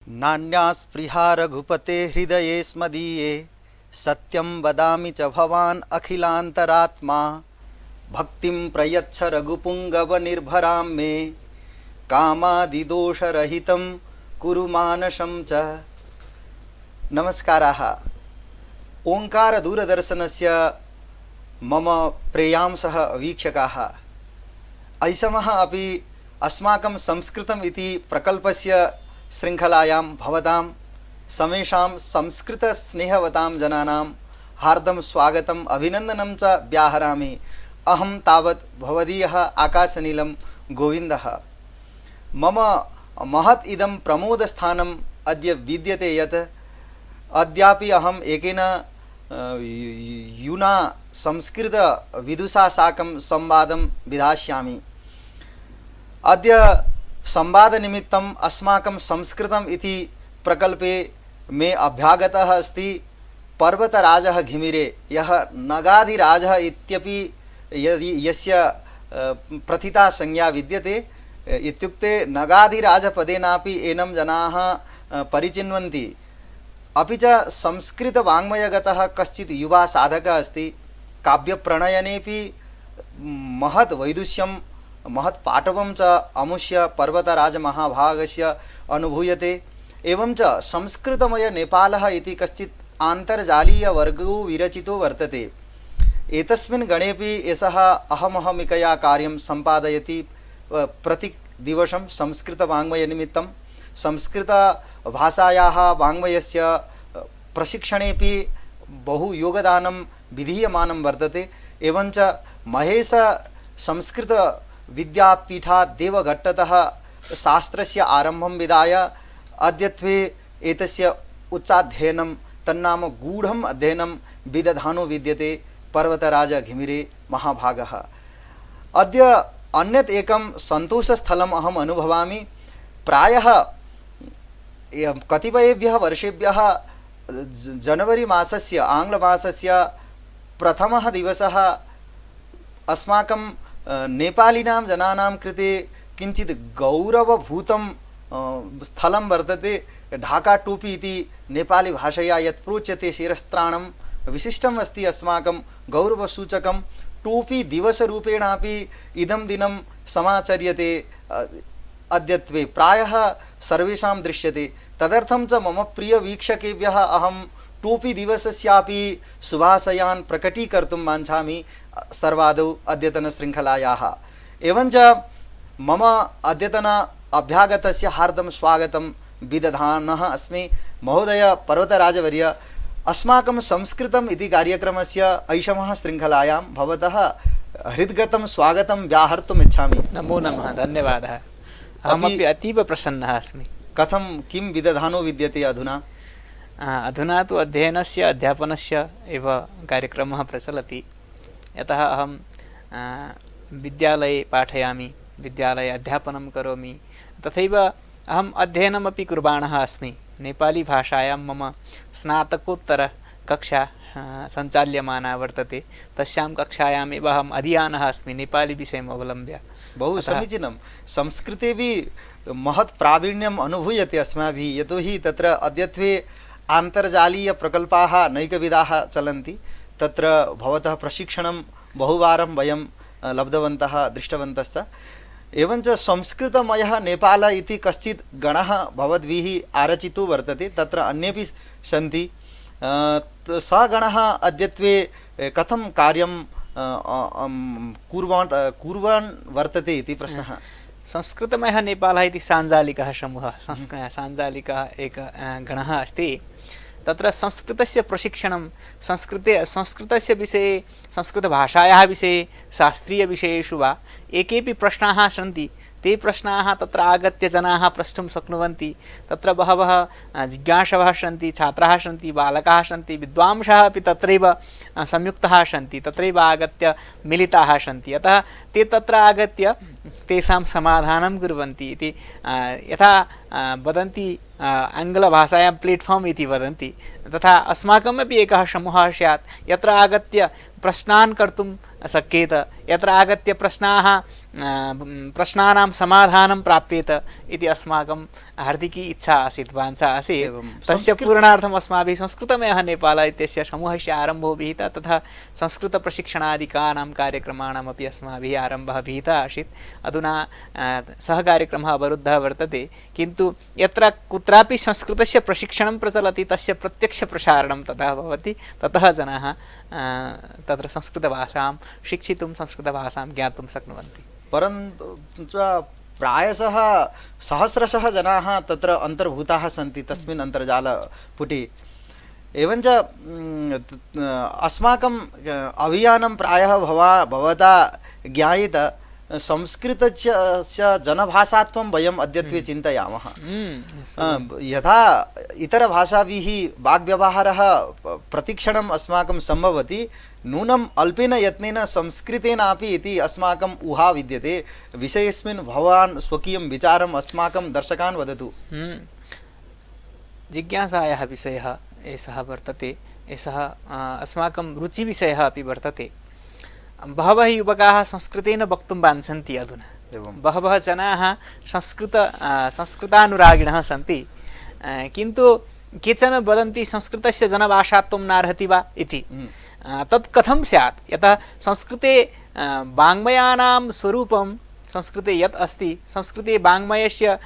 नान्या स्पृहा रघुपते हृदये स्मदीये सत्यं वदामि च भवान् अखिलान्तरात्मा भक्तिं प्रयच्छ रघुपुङ्गवनिर्भरां मे कामादिदोषरहितं कुरु मानसं च। नमस्काराः। ओंकार दूरदर्शनस्य मम प्रेयांसः वीक्षकाः, ऐषमः अपि अस्माकं संस्कृतम् इति प्रकल्पस्य शृङ्खलायां भवतां समेषां संस्कृतस्नेहवतां जनानां हार्दं स्वागतम् अभिनन्दनं च व्याहरामि। अहं तावत् भवदीयः आकाशनीलं गोविन्दः। मम महत् इदं प्रमोदस्थानम् अद्य विद्यते यत् अद्यापि अहम् एकेन यूना संस्कृतविदुषा साकं संवादं विधास्यामि। अद्य संवादनिमित्तम् अस्माकं संस्कृतम् इति प्रकल्पे मे अभ्यागतः अस्ति पर्वतराजः घिमिरे, यः नगाधिराजः इत्यपि यस्य प्रथिता संज्ञा विद्यते। इत्युक्ते नगाधिराजपदेनापि एनं जनाः परिचिन्वन्ति। अपि च संस्कृतवाङ्मयगतः कश्चित् युवा साधकः अस्ति। काव्यप्रणयनेपि महत् वैदुष्यं महत् पाटवं च अमुष्य पर्वतराजमहाभागस्य अनुभूयते। एवं च संस्कृतमय नेपालः इति कश्चित् आन्तर्जालीयवर्गो विरचितो वर्तते। एतस्मिन् गणेपि एषः अहमहमिकया कार्यं सम्पादयति। प्रतिदिवसं संस्कृतवाङ्मयनिमित्तं संस्कृतभाषायाः वाङ्मयस्य प्रशिक्षणेपि बहु योगदानं विधीयमानं वर्तते। एवं च महेश संस्कृत विद्यापीठात् देवघट्टतः शास्त्रस्य आरम्भं विधाय अद्यत्वे एतस्य उच्चाध्ययनं तन्नाम गूढम् अध्ययनं विदधानो विद्यते पर्वतराज घिमिरे महाभागः। अद्य अन्यत् एकं सन्तोषस्थलम् अहम् अनुभवामि। प्रायः कतिपयेभ्यः वर्षेभ्यः जनवरी मासस्य आङ्ग्लमासस्य प्रथमः दिवसः अस्माकं नेपालिनां जनानां कृते किञ्चित् गौरवभूतं स्थलं वर्तते। ढाका टोपी इति नेपाली भाषया यत् प्रोच्यते शिरस्त्राणं विशिष्टम् अस्ति अस्माकं गौरवसूचकं। टोपी दिवसरूपेणापि इदं दिनं समाचर्यते अद्यत्वे प्रायः सर्वेषां दृश्यते। तदर्थं च मम प्रियवीक्षकेभ्यः अहं टोपी दिवसस्यापि शुभाशयान् प्रकटीकर्तुं वाञ्छामि सर्वादौ अद्यतनशृङ्खलायाः। एवं च मम अद्यतन अभ्यागतस्य हार्दं स्वागतं विदधानः अस्मि। महोदय पर्वतराजवर्य, अस्माकं संस्कृतम् इति कार्यक्रमस्य ऐषमः शृङ्खलायां भवतः हृद्गतं स्वागतं व्याहर्तुम् इच्छामि। नमो नमः, धन्यवादः। अहमपि अतीव प्रसन्नः अस्मि। कथं किं विदधानो विद्यते अधुना? अधुना तु अध्ययनस्य अध्यापनस्य एव कार्यक्रमः प्रचलति। यतः अहं विद्यालये पाठयामि, विद्यालये अध्यापनं करोमि, तथैव अहम् अध्ययनमपि कुर्वाणः अस्मि। नेपाली भाषायां मम स्नातकोत्तरकक्षा सञ्चाल्यमाना वर्तते। तस्यां कक्षायामेव अहम् अधीयानः अस्मि नेपाली विषयम् अवलम्ब्य। बहु समीचीनं। संस्कृतेपि महत् प्रावीण्यम् अनुभूयते अस्माभिः, यतोहि तत्र अद्यत्वे आन्तर्जालीयप्रकल्पाः नैकविधाः चलन्ति। तत्र भवतः प्रशिक्षणं बहुवारं वयं लब्धवन्तः दृष्टवन्तश्च। एवं च संस्कृतमयः नेपाल इति कश्चित् गणः भवद्भिः आरचितो वर्तते। तत्र अन्येपि सन्ति। सः गणः अद्यत्वे कथं कार्यं कुर्वन् वर्तते इति प्रश्नः। संस्कृतमयः नेपालः इति साञ्जालिकः समूहः, साञ्जालिकः एकः गणः अस्ति। तत्र संस्कृतस्य प्रशिक्षणं, संस्कृतस्य विषये, संस्कृतभाषायाः विषये, शास्त्रीयविषयेषु वा ये केऽपि प्रश्नाः सन्ति, ते प्रश्नाः तत्र आगत्य जनाः प्रष्टुं शक्नुवन्ति। तत्र बहवः जिज्ञासवः सन्ति, छात्राः सन्ति, बालकाः सन्ति, विद्वांसः अपि तत्रैव संयुक्ताः सन्ति, तत्रैव आगत्य मिलिताः सन्ति। अतः ते तत्र आगत्य तेषां समाधानं कुर्वन्ति इति यथा वदन्ति आङ्ग्लभाषायां प्लेट्फार्म् इति वदन्ति, तथा अस्माकमपि एकः समूहः स्यात् यत्र आगत्य प्रश्नान् कर्तुं शक्येत यत्र आगत्य प्रश्नानां समाधानं प्राप्येत इति अस्माकं हार्दिकी इच्छा आसीत् वाञ्छा आसीत् तस्य पूरणार्थम् अस्माभिः संस्कृतमयः नेपालः इत्यस्य समूहस्य आरम्भो विहितः तथा संस्कृतप्रशिक्षणादिकानां कार्यक्रमाणामपि अस्माभिः आरम्भः विहितः आसीत् अधुना सः कार्यक्रमः अवरुद्धः वर्तते किन्तु यत्र कुत्रापि संस्कृतस्य प्रशिक्षणं प्रचलति तस्य प्रत्यक्षप्रसारणं ततः भवति ततः जनाः तत्र संस्कृतभाषां शिक्षितुं संस्कृतभाषां ज्ञातुं शक्नुवन्ति परन्तु प्रायशः सहस्रशः जनाः तत्र अन्तर्भूताः सन्ति तस्मिन् अन्तर्जालपुटे एवञ्च अस्माकम् अभियानं प्रायः भवता ज्ञायेत संस्कृतस्य जनभाषात्वं वयम् अद्यत्वे चिन्तयामः यथा इतरभाषाभिः वाग्व्यवहारः प्रतिक्षणम् अस्माकं सम्भवति नूनम् अल्पेन यत्नेन संस्कृतेनापि इति अस्माकम् ऊहा विद्यते विषयेऽस्मिन् भवान् स्वकीयं विचारम् अस्माकं दर्शकान् वदतु। जिज्ञासायाः विषयः एषः वर्तते एषः अस्माकं रुचिविषयः अपि वर्तते बहवः युवकाः संस्कृतेन वक्तुं वाञ्छन्ति अधुना बहवः जनाः संस्कृतानुरागिणः सन्ति किन्तु केचन वदन्ति संस्कृतस्य जनभाषात्वं नार्हति वा इति तत् कथं स्यात् यतः संस्कृते वाङ्मयानां स्वरूपं संस्कृते यत् अस्ति संस्कृते वाङ्मयस्य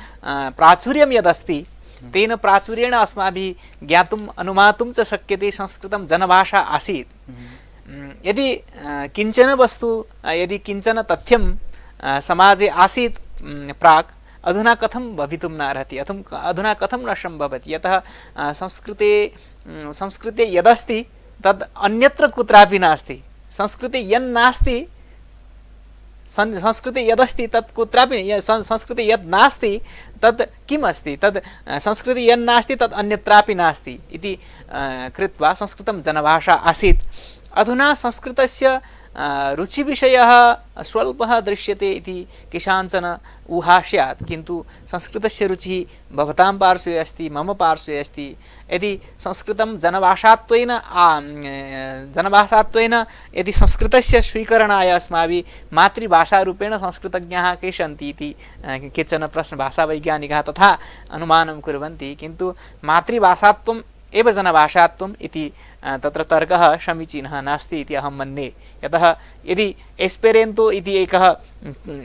प्राचुर्यं यदस्ति तेन प्राचुर्येण अस्माभिः ज्ञातुम् अनुमातुं च शक्यते संस्कृतं जनभाषा आसीत् यदि किञ्चन वस्तु यदि किञ्चन तथ्यं समाजे आसीत् प्राक् अधुना कथं भवितुं नार्हति अधुना कथं न सम्भवति यतः संस्कृते यदस्ति तद् अन्यत्र कुत्रापि नास्ति संस्कृते यन्नास्ति संस्कृते यदस्ति तत् कुत्रापि संस्कृते यद् नास्ति तत् किम् अस्ति तद् संस्कृते यन्नास्ति तद् अन्यत्रापि नास्ति इति कृत्वा संस्कृतं जनभाषा आसीत् अधुना संस्कृतस्य रुचिविषयः स्वल्पः दृश्यते इति केषाञ्चन ऊहा स्यात् किन्तु संस्कृतस्य रुचिः भवतां पार्श्वे अस्ति मम पार्श्वे अस्ति यदि संस्कृतं जनभाषात्वेन यदि संस्कृतस्य स्वीकरणाय अस्माभिः मातृभाषारूपेण संस्कृतज्ञाः के सन्ति इति केचन भाषावैज्ञानिकाः तथा अनुमानं कुर्वन्ति किन्तु मातृभाषात्वम् एव जनभाषात्वम् इति तत्र तर्कः समीचीनः नास्ति इति अहं मन्ये यतः यदि एस्पेरेन्तो इति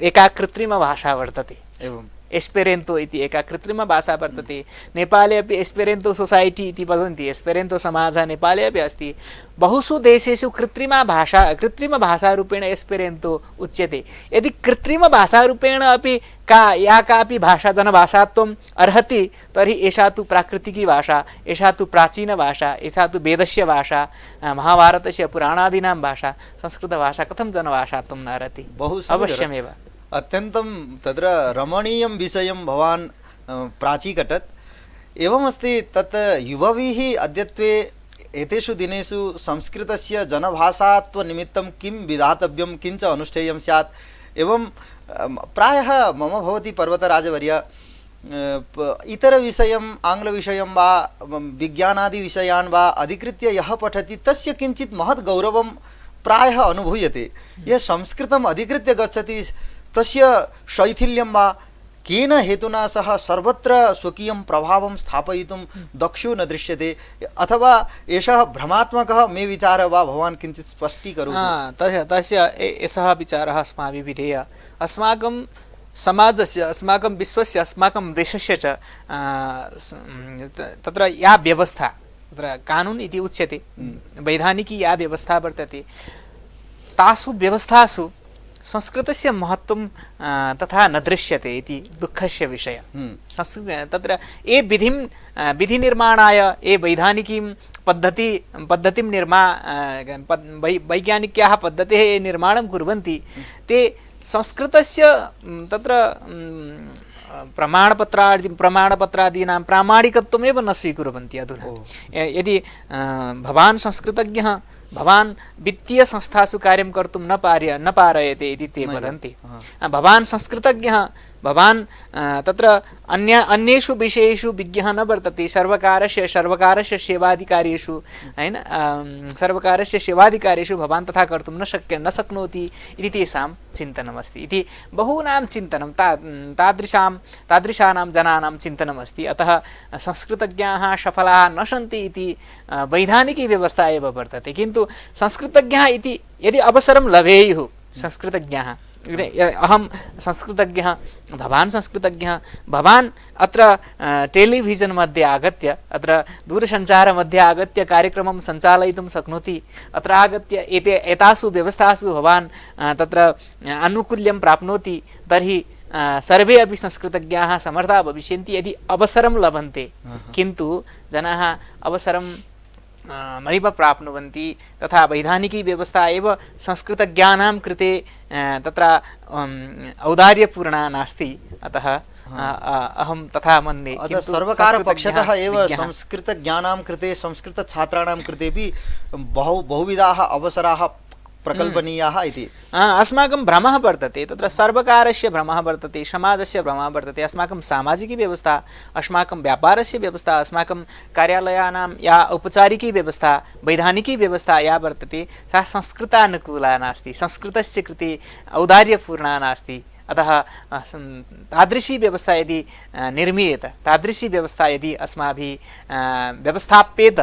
एका कृत्रिमभाषा वर्तते एवं एस्पेरेन्तो इति एका कृत्रिमभाषा वर्तते नेपाले अपि एस्पेरेन्तो सोसाइटी इति वदन्ति एस्पेरेन्तो समाजः नेपाले अपि अस्ति बहुषु देशेषु कृत्रिमभाषारूपेण एस्पेरेन्तो उच्यते यदि कृत्रिमभाषारूपेण अपि कापि भाषा जनभाषात्वम् अर्हति तर्हि एषा तु प्राकृतिकी भाषा एषा तु प्राचीनभाषा एषा तु वेदस्य भाषा महाभारतस्य पुराणादीनां भाषा संस्कृतभाषा कथं जनभाषात्वं नार्हति अवश्यमेव अत्यन्तं तत्र रमणीयं विषयं भवान् प्राचीकटत् एवमस्ति तत् युवभिः अद्यत्वे एतेषु दिनेषु संस्कृतस्य जनभाषात्वनिमित्तं किं विधातव्यं किञ्च अनुष्ठेयं स्यात् एवं प्रायः मम भवति पर्वतराजवर्य इतरविषयम् आङ्ग्लविषयं वा विज्ञानादिविषयान् वा अधिकृत्य यः पठति तस्य किञ्चित् महत् गौरवं प्रायः अनुभूयते यः संस्कृतम् अधिकृत्य गच्छति तस्य शैथिल्यं वा केन हेतुना सः सर्वत्र स्वकीयं प्रभावं स्थापयितुं दक्षो न दृश्यते अथवा एषः भ्रमात्मकः मे विचारः वा भवान् किञ्चित् स्पष्टीकरोतु। तस्य एषः विचारः अस्माभिः विधेयः अस्माकं समाजस्य अस्माकं विश्वस्य अस्माकं देशस्य च तत्र या व्यवस्था तत्र कानून् इति उच्यते वैधानिकी या व्यवस्था वर्तते तासु व्यवस्थासु संस्कृतस्य महत्त्वं तथा न दृश्यते इति दुःखस्य विषयः तत्र ये विधिनिर्माणाय ये वैधानिकीं पद्धतिं वैज्ञानिक्याः पद्धतेः ये निर्माणं कुर्वन्ति ते संस्कृतस्य तत्र प्रमाणपत्रादीनां प्रामाणिकत्वमेव न स्वीकुर्वन्ति अधुना यदि भवान् संस्कृतज्ञः भवान् वित्तीयसंस्थासु कार्यं कर्तुं न पारयते इति ते वदन्ति। भवान् संस्कृतज्ञः, भवान् तत्र अन्येषु विषयेषु विज्ञः न वर्तते, सर्वकारस्य सेवाधिकार्येषु हैन, सर्वकारस्य सेवाधिकार्येषु भवान् तथा कर्तुं न शक्नोति इति तेषां चिन्तनमस्ति इति बहूनां चिन्तनं तादृशानां जनानां चिन्तनमस्ति। अतः संस्कृतज्ञाः सफलाः न सन्ति इति वैधानिकी व्यवस्था एव वर्तते। किन्तु संस्कृतज्ञः इति यदि अवसरं लभेयुः, संस्कृतज्ञः, अहं संस्कृतज्ञः, भवान् संस्कृतज्ञः, भवान् अत्र टेलिविजन् मध्ये आगत्य, अत्र दूरसञ्चारमध्ये आगत्य कार्यक्रमं सञ्चालयितुं शक्नोति। अत्र आगत्य एतासु व्यवस्थासु भवान् तत्र आनुकूल्यं प्राप्नोति, तर्हि सर्वे अपि संस्कृतज्ञाः समर्थाः भविष्यन्ति यदि अवसरं लभन्ते। किन्तु जनाः अवसरं नैव प्राप्नुवन्ति। तथा वैधानिकी व्यवस्था एव संस्कृतज्ञानां कृते तत्र औदार्यपूर्णा नास्ति। अतः अहं तथा मन्ये। अतः सर्वकारपक्षतः एव संस्कृतज्ञानां कृते, संस्कृतछात्राणां कृतेपि बहुविधाः अवसराः प्रकल्पनीयाः इति अस्माकं भ्रमः वर्तते। तत्र सर्वकारस्य भ्रमः वर्तते, समाजस्य भ्रमः वर्तते, अस्माकं सामाजिकी व्यवस्था, अस्माकं व्यापारस्य व्यवस्था, अस्माकं कार्यालयानां या औपचारिकी व्यवस्था, वैधानिकी व्यवस्था या वर्तते सा संस्कृतानुकूला नास्ति, संस्कृतस्य कृते औदार्यपूर्णा नास्ति। अतः तादृशी व्यवस्था यदि निर्मीयेत, तादृशी व्यवस्था यदि अस्माभिः व्यवस्थाप्येत,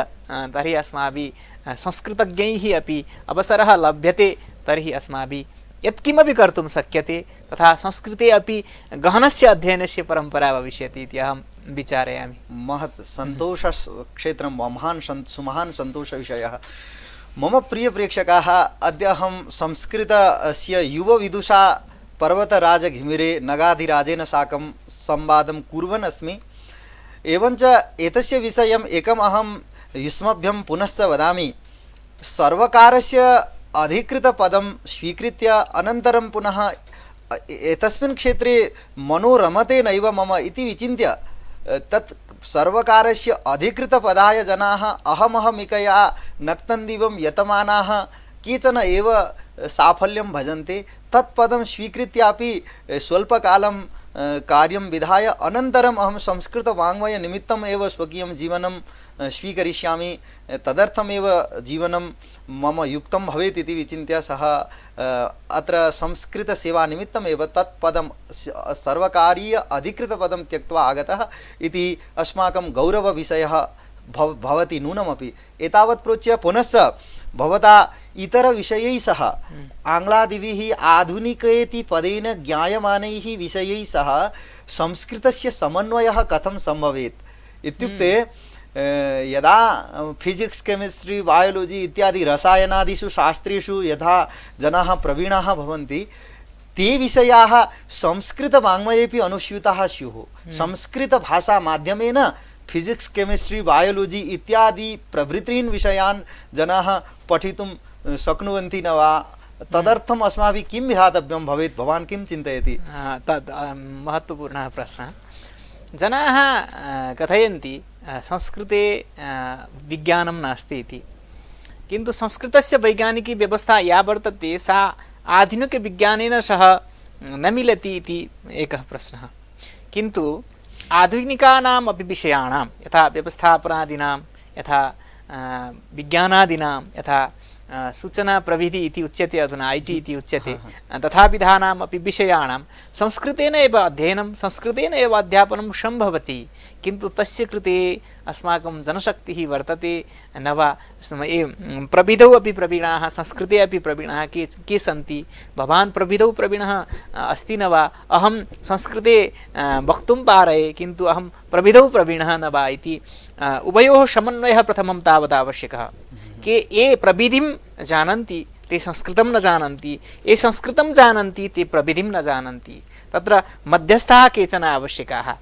तर्हि अस्माभिः संस्कृतज्ञैः अपि अवसरः लभ्यते, तर्हि अस्माभिः यत्किमपि कर्तुं शक्यते। तथा संस्कृते अपि गहनस्य अध्ययनस्य परम्परा भविष्यति इति अहं विचारयामि। महत् सन्तोषक्षेत्रं, सुमहान् सन्तोषविषयः। मम प्रियप्रेक्षकाः, अद्य अहं संस्कृतस्य युवविदुषा पर्वतराजघिमिरे नगाधिराजेन साकं संवादं कुर्वन् अस्मि। एवञ्च एतस्य विषयम् एकम् अहं युष्मभ्यं पुनश्च वदामि। सर्वकारस्य अधिकृतपदं स्वीकृत्य अनन्तरं पुनः एतस्मिन् क्षेत्रे मनोरमते नैव मम इति विचिन्त्य तत् सर्वकारस्य अधिकृतपदाय जनाः अहमहमिकया नक्तन्दिवं यतमानाः केचन एव साफल्यं भजन्ते। तत्पदं स्वीकृत्यापि स्वल्पकालं कार्यं विधाय अनन्तरम् अहं संस्कृतवाङ्मयनिमित्तम् एव स्वकीयं जीवनं स्वीकरिष्यामि, तदर्थमेव जीवनं मम युक्तं भवेत् इति विचिन्त्य सः अत्र संस्कृतसेवानिमित्तमेव तत्पदं सर्वकारीय अधिकृतपदं त्यक्त्वा आगतः इति अस्माकं गौरवविषयः भवति नूनमपि। एतावत् प्रोच्य पुनश्च भवता इतरविषयैः सह आङ्ग्लादिभिः आधुनिकेति पदेन ज्ञायमानैः विषयैः सह संस्कृतस्य समन्वयः कथं सम्भवेत् इत्युक्ते यदा फिजिक्स्, केमिस्ट्री, बायोलॉजी इत्यादि रसायनादिषु शास्त्रेषु यथा जनाः प्रवीणाः भवन्ति, ते विषयाः संस्कृतवाङ्मयेपि अनुस्यूताः स्युः। संस्कृतभाषामाध्यमेन फिजिक्स्, केमिस्ट्री, बायोलॉजी इत्यादि प्रभृतीन् विषयान् जनाः पठितुं शक्नुवन्ति न वा? तदर्थम् अस्माभिः किं विधातव्यं भवेत्? भवान् किं चिन्तयति? तद् महत्त्वपूर्णः प्रश्नः। जनाः कथयन्ति संस्कृते विज्ञानं नास्ति इति, किन्तु संस्कृतस्य वैज्ञानिकी व्यवस्था या वर्तते सा आधुनिकविज्ञानेन सह न मिलति इति एकः प्रश्नः। किन्तु आधुनिकानाम् अपि विषयाणां, यथा व्यवस्थापनादीनां, यथा विज्ञानादीनां, यथा सूचना प्रविधि इति उच्यते, अधुना IT इति उच्यते, तथाविधानाम् अपि विषयाणां संस्कृतेन एव अध्ययनं, संस्कृतेन एव अध्यापनं सम्भवति। किन्तु तस्य कृते अस्माकं जनशक्तिः वर्तते न वा? प्रविधौ अपि प्रवीणाः, संस्कृते अपि प्रवीणाः के सन्ति? भवान् प्रविधौ प्रवीणः अस्ति न वा? अहं संस्कृते वक्तुं पारये, किन्तु अहं प्रविधौ प्रवीणः न वा इति उभयोः समन्वयः प्रथमं तावत् आवश्यकः। के ये प्रविधिं जानन्ति ते संस्कृतं न जानन्ति, ये संस्कृतं जानन्ति ते प्रविधिं न जानन्ति। तत्र मध्यस्थाः केचन आवश्यकाः।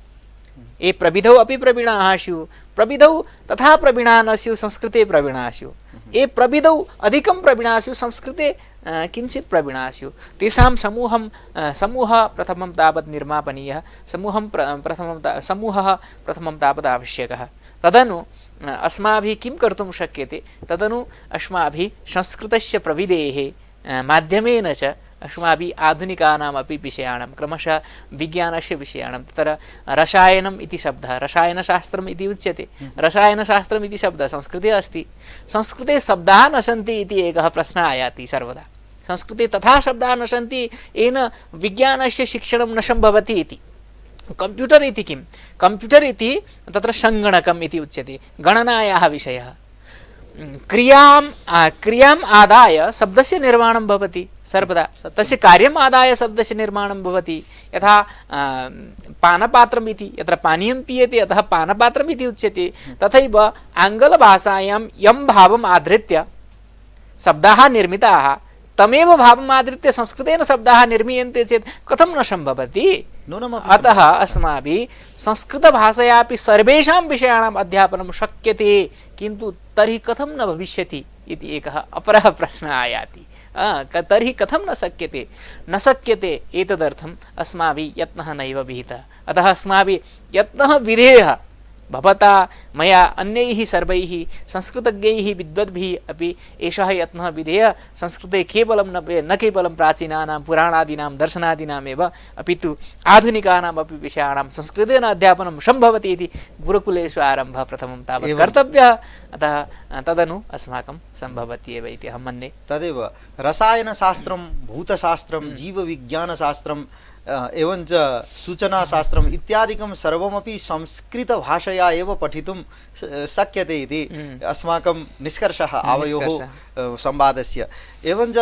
ये प्रविधौ अपि प्रवीणाः स्युः, प्रविधौ तथा प्रवीणाः न स्युः, संस्कृते प्रवीणाः स्युः। ये प्रविधौ अधिकं प्रवीणाः स्युः, संस्कृते किञ्चित् प्रवीणाः स्युः, तेषां समूहः प्रथमं तावत् निर्मापनीयः। समूहः प्रथमं तावत् आवश्यकः। तदनु अस्माभिः किं कर्तुं शक्यते तदनु अस्माभिः संस्कृतस्य प्रविधेः माध्यमेन च अस्माभिः आधुनिकानामपि विषयाणां क्रमशः विज्ञानस्य विषयाणां तत्र रसायनम् इति शब्दः रसायनशास्त्रम् इति उच्यते रसायनशास्त्रम् इति शब्दः संस्कृते अस्ति संस्कृते शब्दाः न सन्ति इति एकः प्रश्नः आयाति सर्वदा संस्कृते तथा शब्दाः न सन्ति येन विज्ञानस्य शिक्षणं न सम्भवति इति कंप्यूटर इति किं कंप्यूटर इति तत्र संगणकम् इति उच्यते गणनायाः विषयः क्रियाम् आदाय शब्दस्य निर्माणं भवति सर्वदा तस्य कार्यम् आदाय शब्दस्य निर्माणं भवति यथा पानपात्रम् इति यत्र पानीयं पीयते अतः पानपात्रम् इति उच्यते तथैव आङ्ग्लभाषायां यं भावम् आधृत्य शब्दाः निर्मिताः तमेव भावम् आधृत्य संस्कृतेन शब्दाः निर्मीयन्ते चेत् कथं न सम्भवति अतः अस्माभिः संस्कृतभाषयापि सर्वेषां विषयाणाम् अध्यापनं शक्यते किन्तु तर्हि कथं न भविष्यति इति एकः अपरः प्रश्नः आयाति तर्हि कथं न शक्यते एतदर्थम् अस्माभिः यत्नः नैव विहितः अतः अस्माभिः यत्नः विधेयः भवता मया अन्यैः सर्वैः संस्कृतज्ञैः विद्वद्भिः अपि एषः यत्नः विधेयः संस्कृते केवलं न केवलं प्राचीनानां पुराणादीनां दर्शनादीनामेव अपि तु आधुनिकानामपि विषयाणां संस्कृतेन अध्यापनं सम्भवति इति गुरुकुलेषु आरम्भः प्रथमं तावत् कर्तव्यः अतः तदनु अस्माकं सम्भवत्येव इति अहं मन्ये तदेव रसायनशास्त्रं भूतशास्त्रं जीवविज्ञानशास्त्रं एवञ्च सूचनाशास्त्रम् इत्यादिकं सर्वमपि संस्कृतभाषया एव पठितुं शक्यते इति अस्माकं निष्कर्षः आवयोः संवादस्य एवञ्च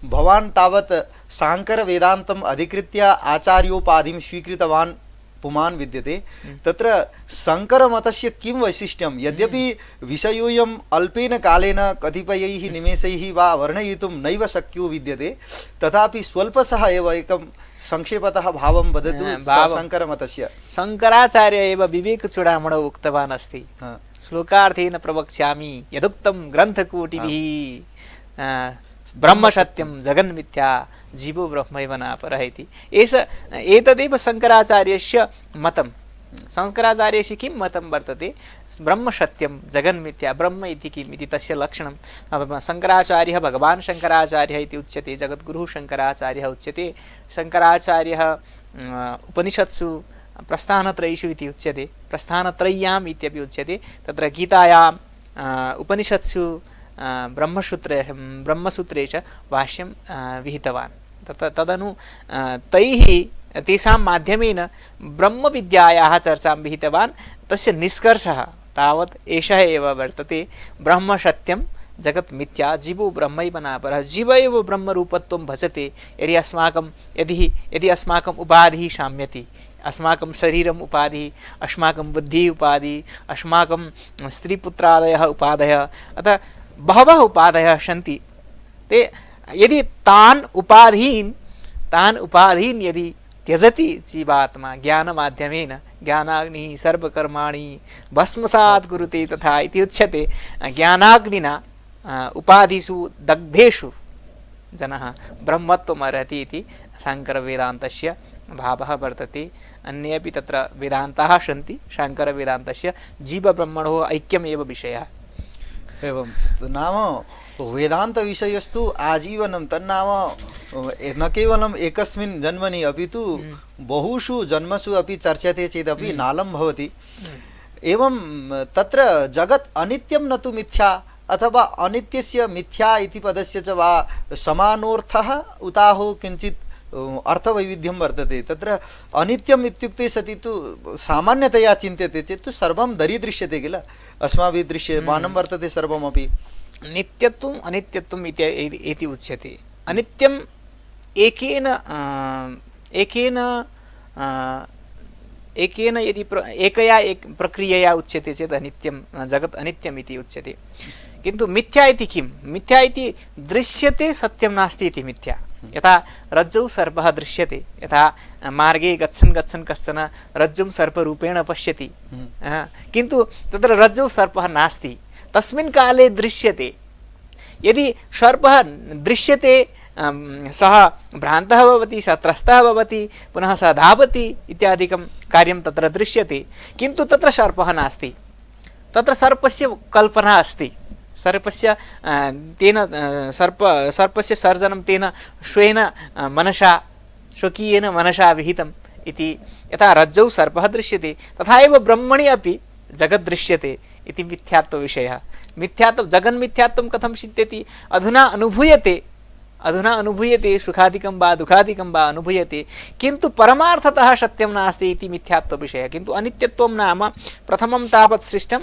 भवान् तावत् शाङ्करवेदान्तम् अधिकृत्य आचार्योपाधिं स्वीकृतवान् पुमान् विद्यते तत्र शङ्करमतस्य किं वैशिष्ट्यं यद्यपि विषयोऽयम् अल्पेन कालेन कतिपयैः निमेषैः वा वर्णयितुं नैव शक्यो विद्यते तथापि स्वल्पशः एव एकं संक्षेपतः भावं वदतु शङ्करमतस्य शङ्कराचार्य एव विवेकचूडामणौ उक्तवान् अस्ति श्लोकार्थेन प्रवक्ष्यामि यदुक्तं ग्रन्थकोटिभिः ब्रह्म सत्यं जगन्मिथ्या जीवो ब्रह्मैव नापरः इति एतदेव शङ्कराचार्यस्य मतं शङ्कराचार्यस्य किं मतं वर्तते ब्रह्म सत्यं जगन्मिथ्या ब्रह्म इति किम् इति तस्य लक्षणं शङ्कराचार्यः भगवान् शङ्कराचार्यः इति उच्यते जगद्गुरुः शङ्कराचार्यः उच्यते शङ्कराचार्यः उपनिषत्सु प्रस्थानत्रयीषु इति उच्यते प्रस्थानत्रय्याम् इत्यपि उच्यते तत्र गीतायाम् उपनिषत्सु ब्रह्मसूत्रे च भाष्यं विहितवान् तदनु तैः तेषां माध्यमेन ब्रह्मविद्यायाः चर्चां विहितवान् तस्य निष्कर्षः तावत् एषः एव वर्तते ब्रह्म सत्यं जगत् मिथ्या जीवो ब्रह्मैव नापरः जीव एव ब्रह्मरूपत्वं भजते यदि अस्माकम् उपाधिः शाम्यति अस्माकं शरीरम् उपाधिः अस्माकं बुद्धिः उपाधिः अस्माकं स्त्रीपुत्रादयः उपाधयः अतः बहवः उपाधयः सन्ति ते यदि तान् उपाधीन् यदि त्यजति जीवात्मा ज्ञानमाध्यमेन ज्ञानाग्निः सर्वकर्माणि भस्मसात् कुरुते तथा इति उच्यते ज्ञानाग्निना उपाधिषु दग्धेषु जनः ब्रह्मत्वमर्हति इति शाङ्करवेदान्तस्य भावः वर्तते अन्ये अपि तत्र वेदान्ताः सन्ति शाङ्करवेदान्तस्य जीवब्रह्मणोः ऐक्यमेव विषयः एवं नाम वेदान्तविषयस्तु आजीवनं तन्नाम न केवलम् एकस्मिन् जन्मनि अपि तु बहुषु जन्मसु अपि चर्च्यते चेदपि नालं भवति एवं तत्र जगत् अनित्यं न तु मिथ्या अथवा अनित्यस्य मिथ्या इति पदस्य च वा समानोऽर्थः उताहो किञ्चित् अर्थवैविध्यं वर्तते तत्र अनित्यम् इत्युक्ते सति तु सामान्यतया चिन्त्यते चेत् तु सर्वं दरीदृश्यते किल अस्माभिः दृश्यमानं वर्तते सर्वमपि नित्यत्वम् अनित्यत्वम् इति उच्यते अनित्यम् एकेन यदि एकया प्रक्रियया उच्यते चेत् अनित्यं जगत् अनित्यम् इति उच्यते किन्तु मिथ्या इति किं मिथ्या इति दृश्यते सत्यं नास्ति इति मिथ्या यथा रज्जौ सर्पः दृश्यते यथा मार्गे गच्छन् कश्चन रज्जुं सर्परूपेण पश्यति किन्तु तत्र रज्जौ सर्पः नास्ति तस्मिन् काले दृश्यते यदि सर्पः दृश्यते सः भ्रान्तः भवति सः त्रस्तः भवति पुनः सः धावति इत्यादिकं कार्यं तत्र दृश्यते किन्तु तत्र सर्पः नास्ति तत्र सर्पस्य कल्पना अस्ति, सर्पस्य तेन सर्पस्य सर्जनं तेन स्वेन मनसा स्वकीयेन मनसा विहितम् इति। यथा रज्जौ सर्पः दृश्यते तथा एव ब्रह्मणि अपि जगत् दृश्यते इति मिथ्यात्वविषयः। मिथ्यात्व जगन्मिथ्यात्वं कथं सिद्ध्यति? अधुना अनुभूयते सुखादिकं वा दुःखादिकं वा अनुभूयते, किन्तु परमार्थतः सत्यं नास्ति इति मिथ्यात्वविषयः। किन्तु अनित्यत्वं नाम प्रथमं तावत् सृष्टं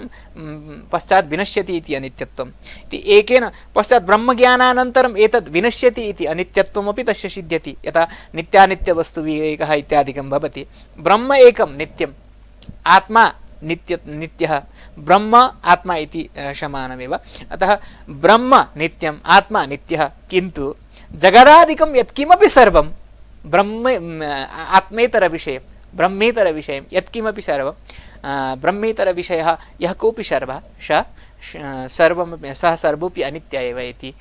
पश्चात् विनश्यति इति अनित्यत्वम् इति एकेन पश्चात् ब्रह्मज्ञानानन्तरम् एतद् विनश्यति इति अनित्यत्वमपि तस्य सिद्ध्यति। यथा नित्यानित्यवस्तुविवेकः इत्यादिकं भवति। ब्रह्म एकं नित्यम्, आत्मा नित्यः, ब्रह्म आत्मा इति समानमेव। अतः ब्रह्म नित्यम्, आत्मा नित्यः, किन्तु जगदादिकं यत्किमपि सर्वं आत्मेतरविषयं, ब्रह्मेतरविषयं यत्किमपि सर्वं ब्रह्मेतरविषयः यः कोऽपि सर्वः सः सर्वोऽपि अनित्य एव इति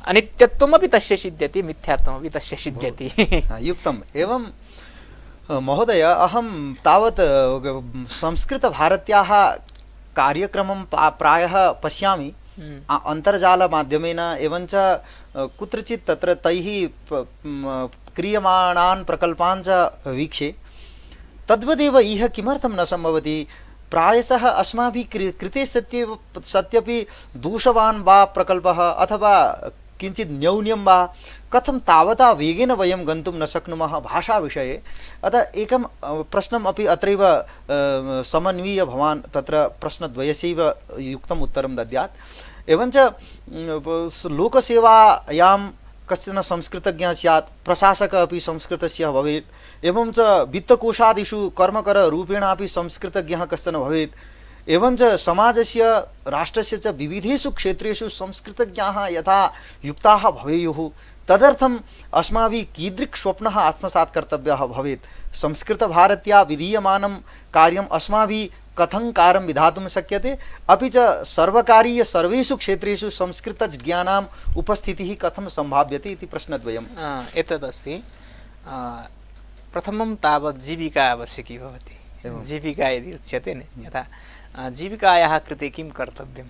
अनित्यत्वमपि तस्य सिद्ध्यति, मिथ्यात्वमपि तस्य सिद्ध्यति। युक्तम्। एवं महोदय, अहं तावत् संस्कृतभारत्याः कार्यक्रमं प्रायः पश्यामि अन्तर्जालमाध्यमेन, एवञ्च कुत्रचित् तत्र तैः क्रियमाणान् प्रकल्पान् च वीक्षे। तद्वदेव इह किमर्थं न सम्भवति? प्रायशः अस्माभिः कृते सत्यपि दूषवान् वा प्रकल्पः अथवा किञ्चित् न्यूनं वा, कथं तावता वेगेन वयं गन्तुं न शक्नुमः भाषाविषये? अतः एकं प्रश्नम् अपि अत्रैव समन्वीय भवान् तत्र प्रश्नद्वयस्यैव युक्तम् उत्तरं दद्यात्। एवञ्च लोकसेवायां कश्चन संस्कृतज्ञः स्यात्, प्रशासकः अपि संस्कृतस्य भवेत्, एवं च वित्तकोशादिषु कर्मकररूपेणापि संस्कृतज्ञः कश्चन भवेत्। एवञ्च समाजस्य राष्ट्रस्य च विविधेषु क्षेत्रेषु संस्कृतज्ञाः यथा युक्ताः भवेयुः, तदर्थम् अस्माभिः कीदृक् स्वप्नः आत्मसात् कर्तव्यः भवेत्। संस्कृतभारत्या विधीयमानं कार्यम् अस्माभिः कथं कार्यं विधातुं शक्यते, अपि च सर्वकारीय सर्वेषु क्षेत्रेषु संस्कृतज्ञानाम् उपस्थितिः कथं सम्भाव्यते इति प्रश्नद्वयम् एतदस्ति। प्रथमं तावत् जीविका आवश्यकी भवति। जीविका यदि उच्यते न, यथा जीविकायाः कृते किं कर्तव्यं?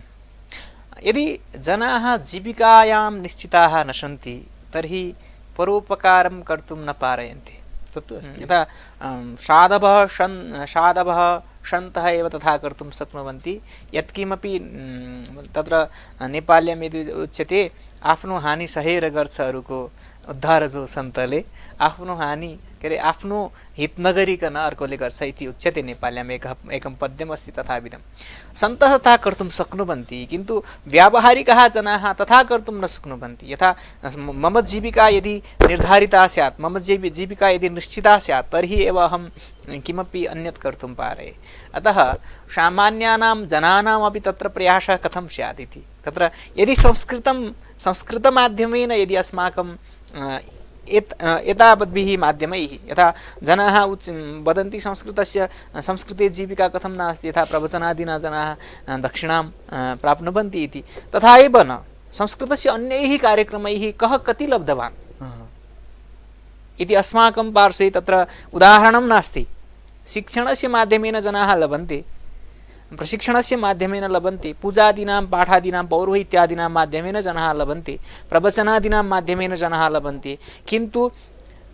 यदि जनाः जीविकायां निश्चिताः न सन्ति तर्हि परोपकारं कर्तुं न पारयन्ति। तत्तु अस्ति। यथा साधवः सन्तः एव तथा कर्तुं शक्नुवन्ति। यत्किमपि तत्र नेपालीमा यदि उच्यते, आफ्नो हानि सहेर गर्छ अरूको उद्धार जो सन्तले, आफ्नो हानि के अरे आफ्नो हित नगरिकन अर्कोले गर्छ इति उच्यते। नेपालीमा एकं पद्यम् अस्ति तथाविधं। सन्तः तथा कर्तुं शक्नुवन्ति, किन्तु व्यावहारिकाः जनाः तथा कर्तुं न शक्नुवन्ति। यथा मम जीविका यदि निर्धारिता स्यात्, मम जीविका यदि निश्चिता स्यात्, तर्हि एव अहं किमपि अन्यत् कर्तुं पारे। अतः सामान्यानां जनानामपि तत्र प्रयासः कथं स्यात् इति। तत्र यदि संस्कृतमाध्यमेन यदि अस्माकं एतावद्भिः माध्यमैः, यथा जनाः वदन्ति संस्कृते जीविका कथं नास्ति, यथा प्रवचनादिना जनाः दक्षिणां प्राप्नुवन्ति इति, तथा एव न संस्कृतस्य अन्यैः कार्यक्रमैः कः कति लब्धवान् इति अस्माकं पार्श्वे तत्र उदाहरणं नास्ति। शिक्षणस्य माध्यमेन जनाः लभन्ते, प्रशिक्षणस्य माध्यमेन लभन्ते, पूजादीनां पाठादीनां पौरोहित्यादीनां माध्यमेन जनाः लभन्ते, प्रवचनादीनां माध्यमेन जनाः लभन्ते, किन्तु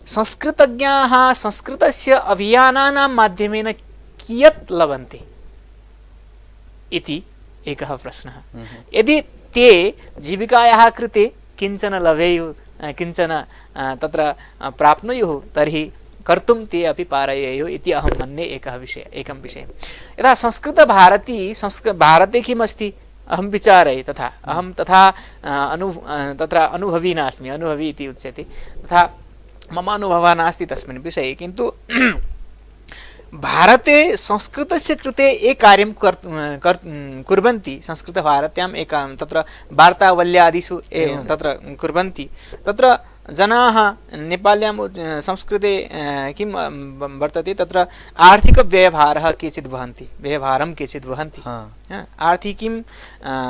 संस्कृतज्ञाः संस्कृतस्य अभियानानां माध्यमेन कियत् लभन्ते इति एकः प्रश्नः। यदि ते जीविकायाः कृते किञ्चन लभेयुः, किञ्चन तत्र प्राप्नुयुः, तर्हि कर्तुं ते अपि पारयेयुः इति अहं मन्ये। एकं विषयः यथा भारते किमस्ति अहं विचारये, तथा अहं तत्र अनुभवी नास्मि, अनुभवी इति उच्यते, तथा मम अनुभवः नास्ति तस्मिन् विषये। किन्तु भारते संस्कृतस्य कृते एक कार्यं कुर्वन्ति, संस्कृतभारत्याम् एकां तत्र वार्तावल्यादिषु तत्र कुर्वन्ति। तत्र जनाः नेपाल्यां संस्कृते किं वर्तते तत्र आर्थिकव्ययभारः केचित् वहन्ति, व्ययभारं केचित् वहन्ति, आर्थिकीं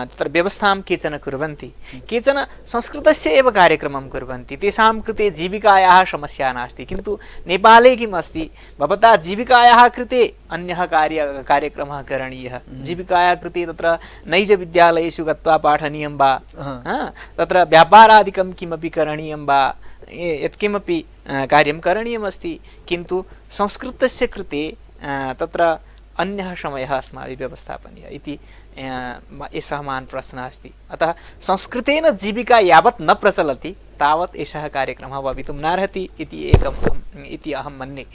तत्र व्यवस्थां केचन कुर्वन्ति, केचन संस्कृतस्य एव कार्यक्रमं कुर्वन्ति, तेषां कृते जीविकायाः समस्या नास्ति। किन्तु नेपाले किम् अस्ति, भवता जीविकायाः कृते अन्यः कार्यक्रमः करणीयः, जीविकायाः कृते तत्र नैजविद्यालयेषु गत्वा पाठनीयं वा, तत्र व्यापारादिकं किमपि करणीयं वा, यत्किमपि कार्यं करणीयमस्ति, किन्तु संस्कृतस्य कृते तत्र अन्यः समयः अस्माभिः व्यवस्थापनीयः इति एषः महान् प्रश्नः अस्ति। अतः संस्कृतेन जीविका यावत् न प्रचलति तावत् एषः कार्यक्रमः भवितुं नार्हति इति अहं मन्ये।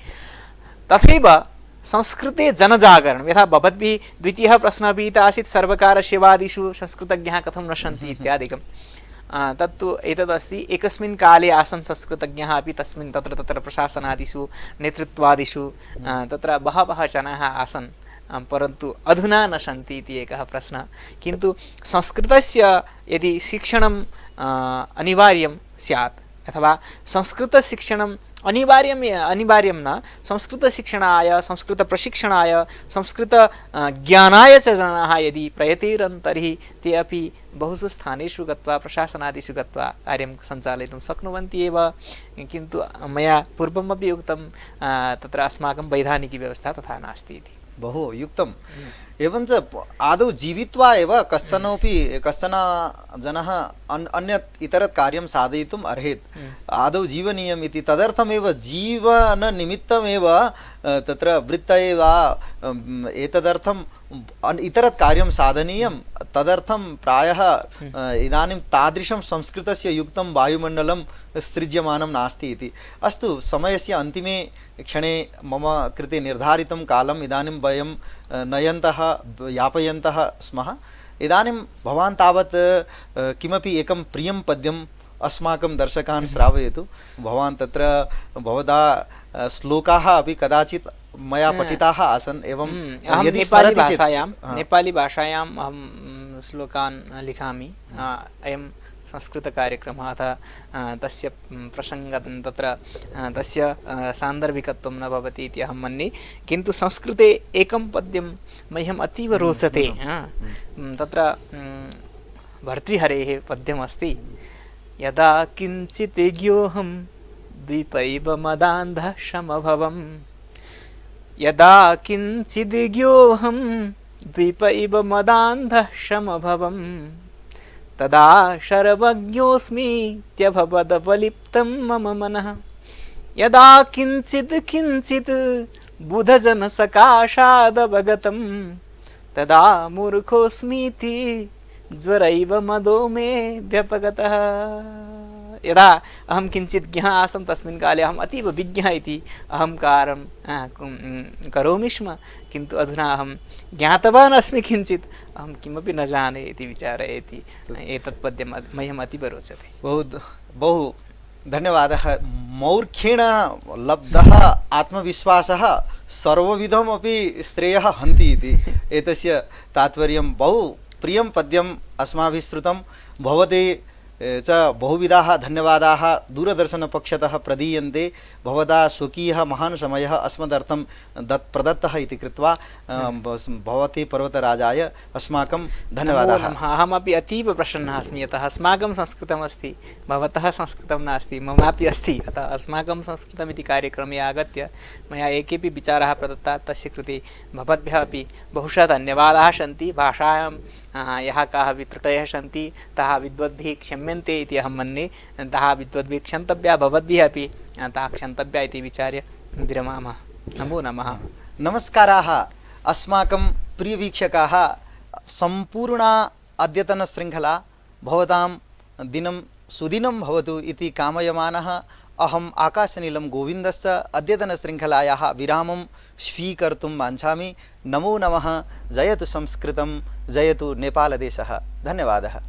तथैव संस्कृते जनजागरणं, यथा भवद्भिः द्वितीयः प्रश्नः विहितः आसीत् सर्वकारसेवादिषु संस्कृतज्ञाः कथं न सन्ति इत्यादिकं, तत्तु एतदस्ति। एकस्मिन् काले आसन् संस्कृतज्ञाः अपि तस्मिन् तत्र प्रशासनादिषु नेतृत्वादिषु तत्र बहवः जनाः आसन्, परन्तु अधुना न सन्ति इति एकः प्रश्नः। किन्तु संस्कृतस्य यदि शिक्षणं अनिवार्यं स्यात् अथवा संस्कृतशिक्षणं अनिवार्यं न, संस्कृतशिक्षणाय, संस्कृतप्रशिक्षणाय, संस्कृतज्ञानाय च जनाः यदि प्रयतेरन् तर्हि ते अपि बहुषु स्थानेषु गत्वा प्रशासनादिषु गत्वा कार्यं सञ्चालयितुं शक्नुवन्ति एव। किन्तु मया पूर्वमपि उक्तं तत्र अस्माकं वैधानिकीव्यवस्था तथा नास्ति इति। बहु युक्तम्। एवञ्च आदौ जीवित्वा एव कश्चन जनः अन्यत् इतरत् कार्यं साधयितुम् अर्हेत्, आदौ जीवनीयम् इति। तदर्थमेव जीवननिमित्तमेव तत्र वृत्तये वा एतदर्थम् इतरत् कार्यं साधनीयं, तदर्थं प्रायः इदानीं तादृशं संस्कृतस्य युक्तं वायुमण्डलं सृज्यमानं नास्ति इति। अस्तु, समयस्य अन्तिमे क्षणे मम कृते निर्धारितं कालम् इदानीं वयं नयन्तः यापयन्तः स्मः। इदानीं भवान् तावत् किमपि एकं प्रियं पद्यम् अस्माकं दर्शकान् श्रावयतु। भवान् तत्र भवता श्लोकाः अपि कदाचित् मया पठिताः आसन्, एवं यदि नेपाली भाषायाम् अहं श्लोकान् लिखामि। अयं संस्कृतकार्यक्रमः, अतः तस्य प्रसङ्गं तत्र तस्य सान्दर्भिकत्वं न भवति इति अहं मन्ये। किन्तु संस्कृते एकं पद्यं मह्यम् अतीव रोचते। तत्र भर्तृहरेः पद्यमस्ति, यदा किञ्चित् ज्ञोऽहं द्वीपैव मदान्धः समभवम्, यदा किञ्चित् ज्ञोऽहं द्वीपैव मदान्धः समभवम्, तदा सर्वज्ञोऽस्मीत्यभवदवलिप्तं मम मनः, यदा किञ्चित् बुधजनसकाशादवगतं, तदा मूर्खोऽस्मीति ज्वरैव मदो मे व्यपगतः। यदा अहं किञ्चित् ज्ञः आसं तस्मिन् काले अहम् अतीव विज्ञः इति अहङ्कारं करोमि स्म, किन्तु अधुना अहं ज्ञातवान् अस्मि किञ्चित्, अहं किमपि न जाने इति विचारयति। एतत् पद्यं मह्यम् अतीव रोचते। बहु धन्यवादः। मौर्खेण लब्धः आत्मविश्वासः सर्वविधमपि श्रेयः हन्ति इति एतस्य तात्पर्यं। बहु प्रियं पद्यम् अस्माभिः श्रुतं। भवते च बहुविधाः धन्यवादाः दूरदर्शनपक्षतः प्रदीयन्ते। भवता स्वकीयः महान् समयः अस्मदर्थं प्रदत्तः इति कृत्वा भवते पर्वतराजाय अस्माकं धन्यवादाः। अहमपि अतीव प्रसन्नः अस्मि, यतः अस्माकं संस्कृतमस्ति, भवतः संस्कृतं नास्ति, ममापि अस्ति। अतः अस्माकं संस्कृतमिति कार्यक्रमे आगत्य मया एकेपि विचारः प्रदत्ताः, तस्य कृते भवद्भ्यः अपि बहुशः धन्यवादाः सन्ति। भाषायां यः काः त्रुटयः सन्ति ताः विद्वद्भिः क्षम्यन्ते इति अहं मन्ये। ताः विद्वद्भिः क्षन्तव्या, भवद्भिः अपि ताः क्षन्तव्या इति विचार्य विरमामः। नमो नमः। नमस्काराः अस्माकं प्रियवीक्षकाः। सम्पूर्णा अद्यतनशृङ्खला भवतां दिनं सुदिनं भवतु इति कामयमानः अहम् आकाशनीलं गोविन्दस्य अद्यतनशृङ्खलायाः विरामं स्वीकर्तुं वाञ्छामि। नमो नमः। जयतु संस्कृतं, जयतु नेपालदेशः। धन्यवादः।